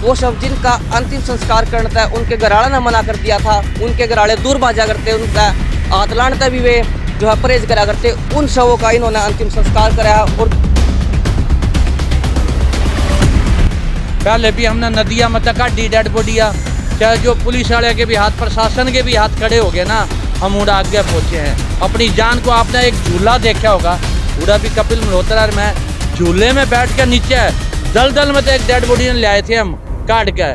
वो शव जिनका अंतिम संस्कार करना था उनके घराड़ा ने मना कर दिया था, उनके घराड़े दूर भाजा करते, उनका हाथ लाने भी वे जो है परहेज करा करते, उन शवों का इन्होंने अंतिम संस्कार कराया। और पहले भी हमने नदियाँ मत काटी डेड बॉडिया, चाहे जो पुलिस वाले के भी हाथ, प्रशासन के भी हाथ खड़े हो गए ना, हम उड़ा आगे पहुँचे हैं अपनी जान को। आपने एक झूला देखा होगा, उड़ा भी कपिल मल्होत्रा में झूले में बैठ कर नीचे दलदल में तो एक डेड बॉडी ले आए थे हम काट के।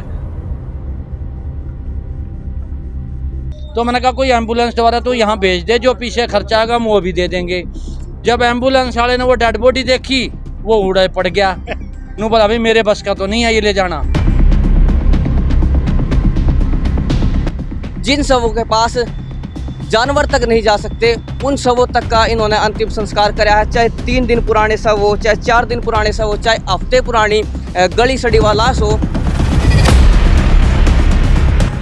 तो मैंने कहा कोई एम्बुलेंस द्वारा तो यहाँ भेज दे, जो पीछे खर्चा आएगा हम वो भी दे देंगे। जब एम्बुलेंस वाले ने वो डेड बॉडी देखी वो उड़ा पड़ गया। नू बोला भाई मेरे बस का तो नहीं है ये ले जाना। जिन शवों के पास जानवर तक नहीं जा सकते उन शवों तक का इन्होंने अंतिम संस्कार कराया है। चाहे 3 दिन पुराने शव हो, चाहे 4 दिन पुराने शव हो, चाहे हफ्ते पुरानी गली सड़ी वाला लाश हो।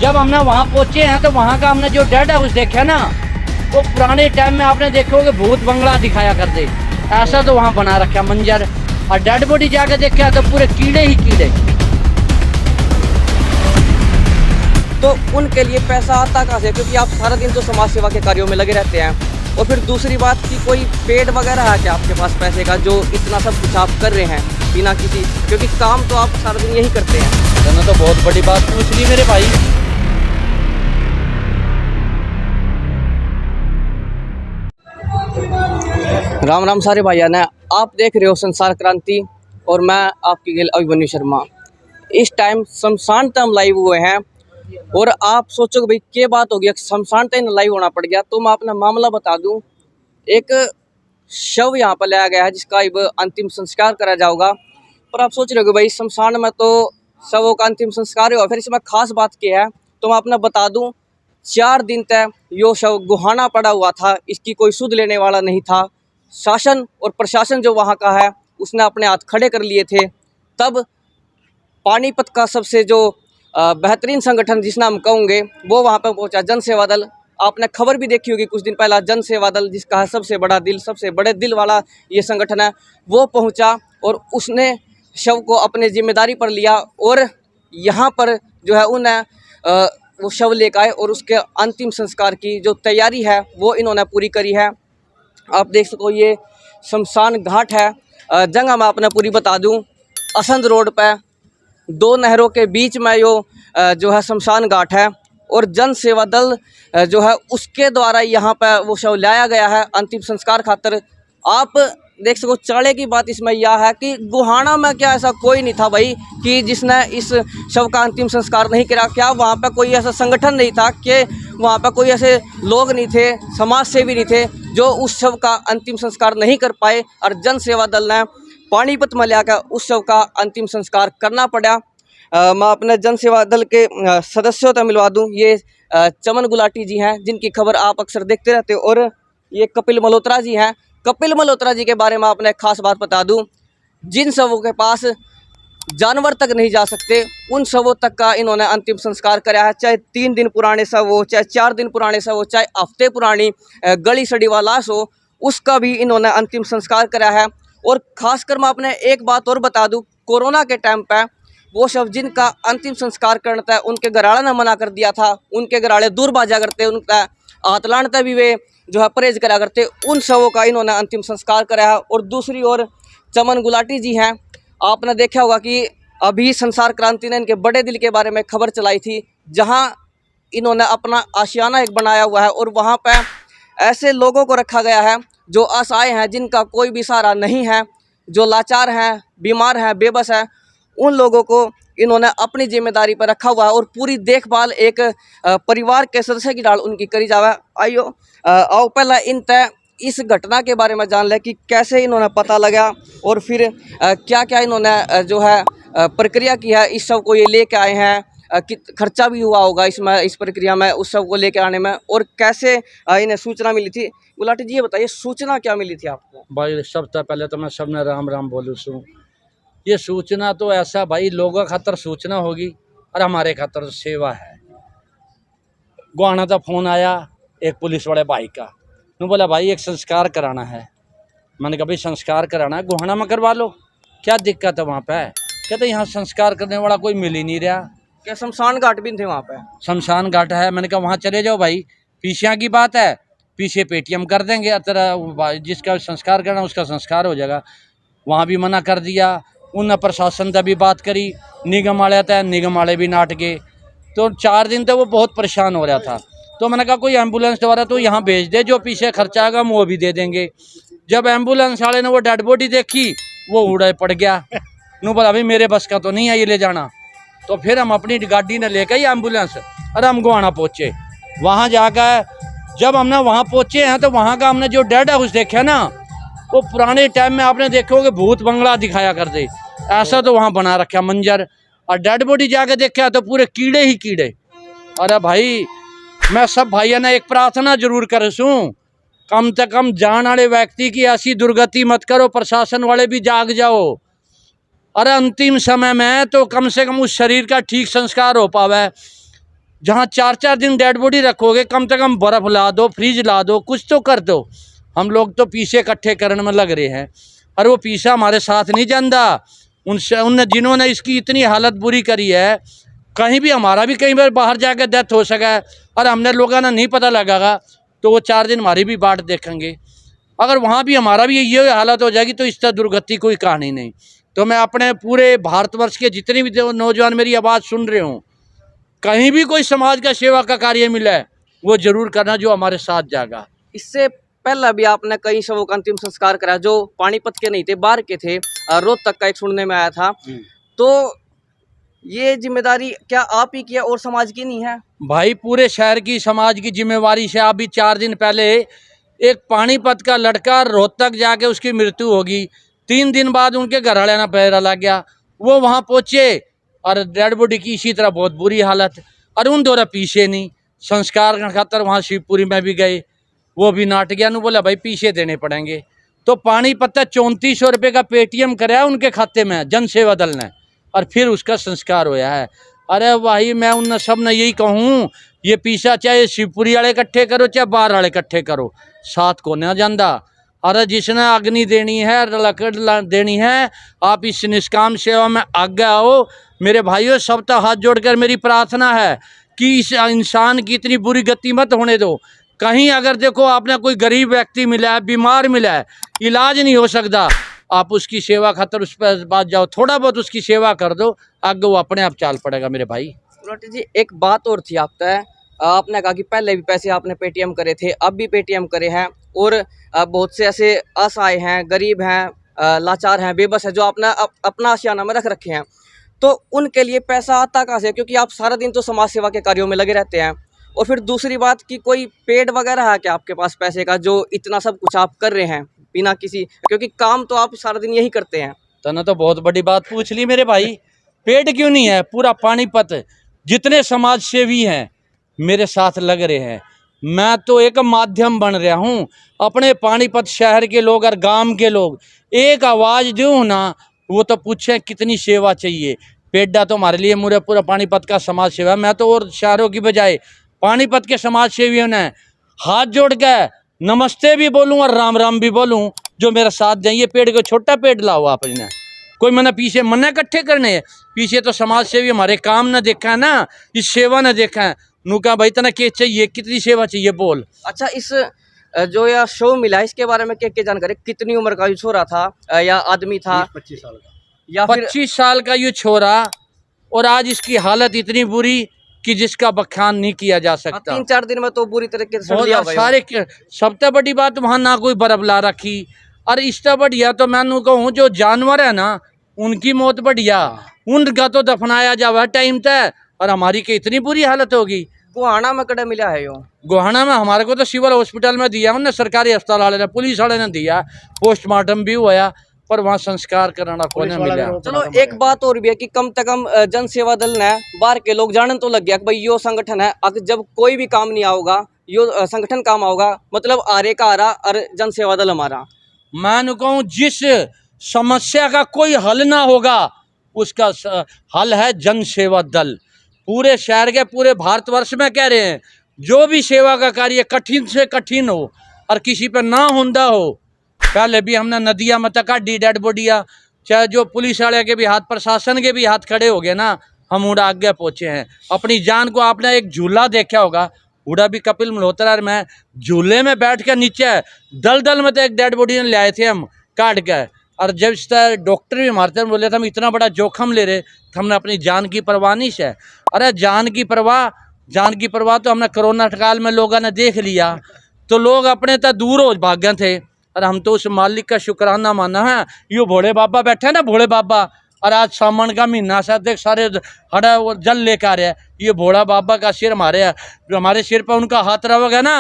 जब हमने वहाँ पहुँचे हैं तो वहाँ का हमने जो डेड हाउस देखा ना, वो पुराने टाइम में आपने देखो कि भूत बंगला दिखाया करते, ऐसा तो वहाँ बना रखा मंजर। और डेड बॉडी जाके देखा तो पूरे कीड़े ही कीड़े। तो उनके लिए पैसा आता कहाँ से, क्योंकि आप सारा दिन तो समाज सेवा के कार्यों में लगे रहते हैं। और फिर दूसरी बात कि कोई पेड वगैरह है क्या आपके पास पैसे का, जो इतना सब कुछ आप कर रहे हैं बिना किसी, क्योंकि काम तो आप सारा दिन यही करते हैं। मैंने तो बहुत बड़ी बात पूछ ली मेरे भाई। राम राम सारे भाइयों ने, आप देख रहे हो संसार क्रांति और मैं आपकी गिल अभिमन्यु शर्मा। इस टाइम शमशान तक हम लाइव हुए हैं और आप सोचोगे भाई क्या बात हो गई, शमशान तक लाइव होना पड़ गया। तो मैं अपना मामला बता दूं, एक शव यहाँ पर लाया गया है जिसका अब अंतिम संस्कार करा जाएगा। पर आप सोच रहे हो भाई शमशान में तो शवों का अंतिम संस्कार हुआ, फिर इसमें खास बात क्या है तो मैं अपना बता दूं। 4 दिन तक यो शव गुहाना पड़ा हुआ था, इसकी कोई सुध लेने वाला नहीं था। शासन और प्रशासन जो वहाँ का है उसने अपने हाथ खड़े कर लिए थे। तब पानीपत का सबसे जो बेहतरीन संगठन जिसना हम कहेंगे वो वहाँ पर पहुँचा, जन सेवा दल। आपने खबर भी देखी होगी कुछ दिन पहला, जन सेवा दल जिसका है सबसे बड़ा दिल, सबसे बड़े दिल वाला ये संगठन है, वो पहुँचा और उसने शव को अपने जिम्मेदारी पर लिया और यहाँ पर जो है उन्हें वो शव लेकर आए और उसके अंतिम संस्कार की जो तैयारी है वो इन्होंने पूरी करी है। आप देख सको ये शमशान घाट है। जगह मैं आपने पूरी बता दूं, असंध रोड पे 2 नहरों के बीच में यो जो है शमशान घाट है और जन सेवा दल जो है उसके द्वारा यहाँ पे वो शव लाया गया है अंतिम संस्कार खातर। आप देख सको चाड़े की बात इसमें यह है कि गुहाना में क्या ऐसा कोई नहीं था भाई कि जिसने इस शव का अंतिम संस्कार नहीं करा। क्या वहाँ पे कोई ऐसा संगठन नहीं था कि वहाँ पे कोई ऐसे लोग नहीं थे, समाज सेवी नहीं थे जो उस शव का अंतिम संस्कार नहीं कर पाए और जन सेवा दल ने पानीपत में लाकर उस शव का अंतिम संस्कार करना पड़ा। मैं अपने जन सेवा दल के सदस्यों से मिलवा दूँ। ये चमन गुलाटी जी हैं जिनकी खबर आप अक्सर देखते रहते हो, और ये कपिल मल्होत्रा जी हैं। कपिल मल्होत्रा जी के बारे में आपने एक खास बात बता दूं, जिन शवों के पास जानवर तक नहीं जा सकते उन शवों तक का इन्होंने अंतिम संस्कार कराया है। चाहे 3 दिन पुराने शव हो, चाहे 4 दिन पुराने शव हो, चाहे हफ्ते पुरानी गली सड़ी वाला लाश हो, उसका भी इन्होंने अंतिम संस्कार कराया है। और खासकर मैं अपने एक बात और बता दूं, कोरोना के टाइम पर वो शव जिनका अंतिम संस्कार करना था उनके घराड़ा ने मना कर दिया था, उनके घराड़े दूर भाजा करते, उनका हाथ लाने भी वे जो है परहेज करा करते, उन शवों का इन्होंने अंतिम संस्कार कराया। और दूसरी ओर चमन गुलाटी जी हैं, आपने देखा होगा कि अभी संसार क्रांति ने इनके बड़े दिल के बारे में खबर चलाई थी, जहां इन्होंने अपना आशियाना एक बनाया हुआ है और वहां पे ऐसे लोगों को रखा गया है जो असहाय हैं, जिनका कोई भी सहारा नहीं है, जो लाचार हैं, बीमार हैं, बेबस हैं, उन लोगों को इन्होंने अपनी जिम्मेदारी पर रखा हुआ है और पूरी देखभाल एक परिवार के सदस्य की डाल उनकी करी जावे। आइयो आओ पहला इन तय इस घटना के बारे में जान ले कि कैसे इन्होंने पता लगा और फिर क्या क्या इन्होंने जो है प्रक्रिया की है, इस सब को ये लेके आए हैं, कि खर्चा भी हुआ होगा इसमें, इस प्रक्रिया में उस सब को लेके आने में, और कैसे इन्हें सूचना मिली थी। गुलाटी जी ये बताइए सूचना क्या मिली थी आपको? भाई सबसे पहले तो मैं सबने राम राम बोलूँ सूँ। ये सूचना तो ऐसा भाई लोगों खातर सूचना होगी और हमारे खातर सेवा है। गुआना का फ़ोन आया एक पुलिस वाले भाई का, ने बोला भाई एक संस्कार कराना है। मैंने कहा भाई संस्कार कराना है, गुहाना में करवा लो, क्या दिक्कत है वहाँ पे। कहते यहाँ संस्कार करने वाला कोई मिल ही नहीं रहा। क्या शमशान घाट भी थे वहाँ पे? शमशान घाट है, मैंने कहा वहाँ चले जाओ भाई, पीछे की बात है, पीछे पेटीएम कर देंगे, तेरा जिसका संस्कार करना उसका संस्कार हो जाएगा। वहाँ भी मना कर दिया। उन प्रशासन से भी बात करी, निगम वाले आता है, निगम वाले भी नाट गए। तो 4 दिन तक वो बहुत परेशान हो रहा था। तो मैंने कहा कोई एम्बुलेंस द्वारा तो यहाँ भेज दे, जो पीछे खर्चा आएगा हम वो भी दे देंगे। जब एम्बुलेंस वाले ने वो डेड बॉडी देखी, वो उड़े पड़ गया। नू बोला भाई मेरे बस का तो नहीं है ये ले जाना। तो फिर हम अपनी गाड़ी ने लेकर ही एम्बुलेंस और हम गोहाना पहुँचे। वहाँ जाकर जब हमने वहाँ पहुँचे हैं तो वहाँ का हमने जो डेड हाउस देखा ना, वो पुराने टाइम में आपने देखोगे भूत बंगला दिखाया करते, ऐसा तो वहाँ बना रखा मंजर। और डेड बॉडी जाके देखा तो पूरे कीड़े ही कीड़े। अरे भाई मैं सब भाइयों ने एक प्रार्थना जरूर कर सूँ, कम से कम जान वाले व्यक्ति की ऐसी दुर्गति मत करो, प्रशासन वाले भी जाग जाओ। अरे अंतिम समय में तो कम से कम उस शरीर का ठीक संस्कार हो पावे। जहाँ 4-4 दिन डेड बॉडी रखोगे, कम से कम बर्फ ला दो, फ्रिज ला दो, कुछ तो कर दो। हम लोग तो पीछे इकट्ठे करने में लग रहे हैं, और वो पीछा हमारे साथ नहीं जानता। उन जिन्होंने इसकी इतनी हालत बुरी करी है, कहीं भी हमारा भी कई बार बाहर जाकर डेथ हो सका है, और हमने लोगों ने नहीं पता लगागा तो वो 4 दिन हमारी भी बाट देखेंगे। अगर वहाँ भी हमारा भी ये हालत हो जाएगी तो इससे दुर्गति कोई कहानी नहीं। तो मैं अपने पूरे भारतवर्ष के जितने भी नौजवान मेरी आवाज़ सुन रहे हों, कहीं भी कोई समाज का सेवा का कार्य मिला है वो जरूर करना, जो हमारे साथ जाएगा। इससे पहला भी आपने कई शवों का अंतिम संस्कार करा जो पानीपत के नहीं थे, बाहर के थे। रोहतक का एक सुनने में आया था। तो ये जिम्मेदारी क्या आप ही की है और समाज की नहीं है? भाई पूरे शहर की समाज की जिम्मेवारी से। अभी 4 दिन पहले एक पानीपत का लड़का रोहतक जाके उसकी मृत्यु होगी, 3 दिन बाद उनके घर वाले ना पैरा लग गया। वो वहाँ पहुँचे और डेड बॉडी की इसी तरह बहुत बुरी हालत, और उन दौरा पीछे नहीं संस्कार का खातर वहाँ शिवपुरी में भी गए, वो भी नाट गया। नु बोला भाई पीछे देने पड़ेंगे। तो पानीपत 3400 रुपये का पेटीएम कराया उनके खाते में जन सेवा दल ने, और फिर उसका संस्कार होया है। अरे भाई मैं उन सब ने यही कहूँ, ये पीछा चाहे शिवपुरी वाले इकट्ठे करो चाहे बाहर वाले इकट्ठे करो, साथ को ना जाता। अरे जिसने अग्नि देनी है, लकड़ देनी है, आप इस निष्काम सेवा में आगे आओ। मेरे भाइयों सब तक हाथ जोड़कर मेरी प्रार्थना है कि इस इंसान की इतनी बुरी गति मत होने दो। कहीं अगर देखो आपने कोई गरीब व्यक्ति मिला है, बीमार मिला है, इलाज नहीं हो सकता, आप उसकी सेवा खातर उस पर बात जाओ, थोड़ा बहुत उसकी सेवा कर दो, आगे वो अपने आप चाल पड़ेगा मेरे भाई। गुलाटी जी एक बात और थी आपने कहा कि पहले भी पैसे आपने पेटीएम करे थे, अब भी पेटीएम करे हैं, और बहुत से ऐसे असहाय हैं, गरीब हैं, लाचार हैं, बेबस हैं, जो अपना आशियाना में रख रखे हैं। तो उनके लिए पैसा आता कहाँ से? क्योंकि आप सारा दिन तो समाज सेवा के कार्यों में लगे रहते हैं। और फिर दूसरी बात कि कोई पेड वगैरह है क्या आपके पास पैसे का, जो इतना सब कुछ आप कर रहे हैं बिना किसी, क्योंकि काम तो आप सारा दिन यही करते हैं। तने तो बहुत बड़ी बात पूछ ली मेरे भाई। पेड क्यों नहीं है? पूरा पानीपत जितने समाज सेवी हैं मेरे साथ लग रहे हैं। मैं तो एक माध्यम बन रहा हूँ, अपने पानीपत शहर के लोग और गांव के लोग एक आवाज़ दूँ ना, वो तो पूछें कितनी सेवा चाहिए। पेड्डा तो हमारे लिए मुझे पूरा पानीपत का समाज सेवा। मैं तो और शहरों की बजाय पानीपत के समाज सेवियों ने हाथ जोड़ के नमस्ते भी बोलूँ और राम राम भी बोलूँ, जो मेरे साथ जाइए। पेड़ को छोटा पेड़ लाओ आप, इन्हें कोई मना पीछे मना इकट्ठे करने है, पीछे तो समाज सेवी हमारे काम न देखा है ना, इस सेवा न देखा है। नुका भाई तना क्या चाहिए, कितनी सेवा चाहिए बोल। अच्छा, इस जो यह शो मिला है इसके बारे में क्या क्या जानकारी? कितनी उम्र का ये छोरा था या आदमी था? 25 साल का। या 25 साल का ये छोरा, और आज इसकी हालत इतनी बुरी कि जिसका बखान नहीं किया जा सकता। 3-4 दिन में तो बुरी तरीके से सड़ दिया होगा। सारे सबसे बड़ी बात वहाँ ना कोई बर्फ ला रखी, और इससे बढ़िया तो मैं कहूँ जो जानवर है ना उनकी मौत बढ़िया, उनका तो दफनाया जावा टाइम तय, और हमारी की इतनी बुरी हालत होगी। गोहाना में कड़ा मिला है यो? गोहाना में हमारे को तो सिविल हॉस्पिटल में दिया उन्हें, सरकारी अस्पताल वाले ने, पुलिस वाले ने दिया, पोस्टमार्टम भी हुआ, पर वहाँ संस्कार करना को नहीं मिला। चलो एक बात और भी है कि कम से कम जन सेवा दल ने बाहर के लोग जानने तो लग गया कि भाई यो संगठन है। अगर जब कोई भी काम नहीं आओगा, यो संगठन काम आओगा, मतलब आरे का आरा और जन सेवा दल हमारा। मैं कहूँ जिस समस्या का कोई हल ना होगा उसका हल है जन सेवा दल। पूरे शहर के, पूरे भारतवर्ष में कह रहे हैं, जो भी सेवा का कार्य कठिन से कठिन हो और किसी पर ना होंदा हो। पहले भी हमने नदिया में तक डी डेड बॉडिया, चाहे जो पुलिस वाले के भी हाथ, प्रशासन के भी हाथ खड़े हो गए ना, हम उड़ा आगे पहुँचे हैं। अपनी जान को आपने एक झूला देखा होगा, उड़ा भी कपिल मल्होत्रा और मैं झूले में बैठ कर नीचे दलदल में तो एक डेड बॉडी ले आए थे हम काट के। और जब इस तरह डॉक्टर भी हमारे तरफ बोले थे हम इतना बड़ा जोखम ले रहे, तो हमने अपनी जान की परवाह नहीं है। अरे जान की परवाह तो हमने कोरोना काल में लोगों ने देख लिया, तो लोग अपने तक दूर हो भागे थे। और हम तो उस मालिक का शुक्राना माना है। यो भोले बाबा बैठे हैं ना, भोले बाबा, और आज सावन का महीना से देख सारे हड़ा वो जल लेकर आ रहे हैं। ये भोला बाबा का सिर हमारे है, जो हमारे सिर पर उनका हाथ रहोगे ना,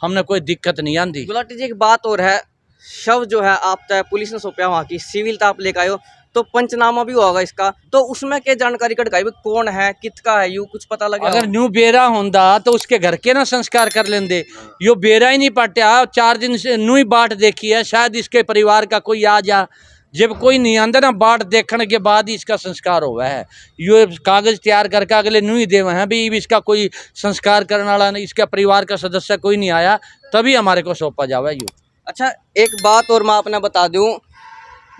हमने कोई दिक्कत नहीं आती। गुलाटी जी, एक बात और है, शव जो है आप तय पुलिस ने सौंपा वहाँ की, सिविल तो आप लेकर आए हो, तो पंचनामा भी होगा इसका, तो उसमें क्या जानकारी कटकाई भी कौन है, कितका है, यू कुछ पता लगा? अगर न्यू बेरा होंदा तो उसके घर के ना संस्कार कर लेंदे। यो बेरा ही नहीं पटा, 4 दिन से न्यू ही बाट देखी है, शायद इसके परिवार का कोई आ जा। जब कोई नहीं आंदा ना, बाट देखने के बाद ही इसका संस्कार हुआ है। यो कागज तैयार करके अगले न्यू ही देवे हैं भी, इसका कोई संस्कार करने वाला नहीं, इसका परिवार का सदस्य कोई नहीं आया, तभी हमारे को सौंपा जावा यू। अच्छा, एक बात और मैं आपने बता दूं,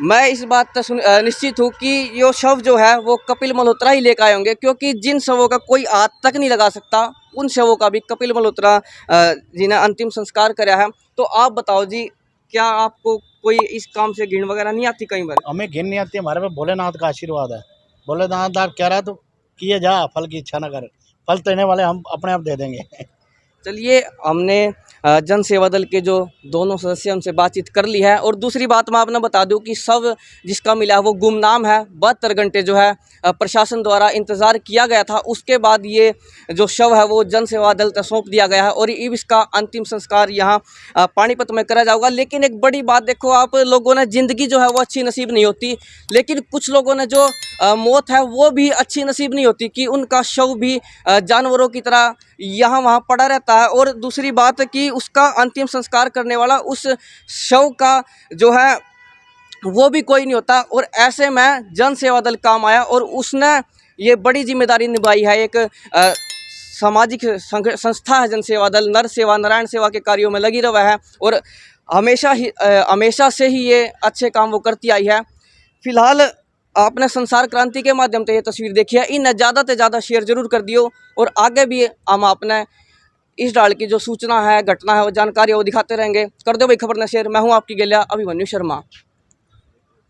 मैं इस बात से निश्चित हूँ कि ये शव जो है वो कपिल मल्होत्रा ही लेकर आए होंगे, क्योंकि जिन शवों का कोई हाथ तक नहीं लगा सकता, उन शवों का भी कपिल मल्होत्रा जी ने अंतिम संस्कार कराया है। तो आप बताओ जी, क्या आपको कोई इस काम से घिन वगैरह नहीं आती कई बार? हमें घिन नहीं आती, हमारे पे भोलेनाथ का आशीर्वाद है। भोलेनाथ आप कह रहा है तो किए जा, फल की इच्छा न कर, फल देने वाले हम अपने आप दे देंगे। चलिए, हमने जन सेवा दल के जो दोनों सदस्य उनसे बातचीत कर ली है। और दूसरी बात मैं आपने बता दूं कि शव जिसका मिला है वो गुमनाम है। 72 घंटे जो है प्रशासन द्वारा इंतज़ार किया गया था, उसके बाद ये जो शव है वो जन सेवा दल तक सौंप दिया गया है और अब इसका अंतिम संस्कार यहाँ पानीपत में करा जाएगा। लेकिन एक बड़ी बात देखो आप लोगों ने, ज़िंदगी जो है वो अच्छी नसीब नहीं होती, लेकिन कुछ लोगों ने जो मौत है वो भी अच्छी नसीब नहीं होती कि उनका शव भी जानवरों की तरह यहाँ वहाँ पड़ा रहता है। और दूसरी बात कि उसका अंतिम संस्कार करने वाला उस शव का जो है वो भी कोई नहीं होता। और ऐसे में जन सेवा दल काम आया और उसने ये बड़ी जिम्मेदारी निभाई है। एक सामाजिक संस्था है जन सेवा दल, नर सेवा नारायण सेवा के कार्यों में लगी रहा है और हमेशा से ही ये अच्छे काम वो करती आई है। फिलहाल आपने संसार क्रांति के माध्यम से ये तस्वीर देखी है, इन्हें ज़्यादा से ज़्यादा शेयर जरूर कर दियो और आगे भी हम आपने इस डाल की जो सूचना है, घटना है, वो जानकारी है वो दिखाते रहेंगे। कर दो भाई खबर न शेयर। मैं हूँ आपकी गेलिया अभिमन्यु शर्मा।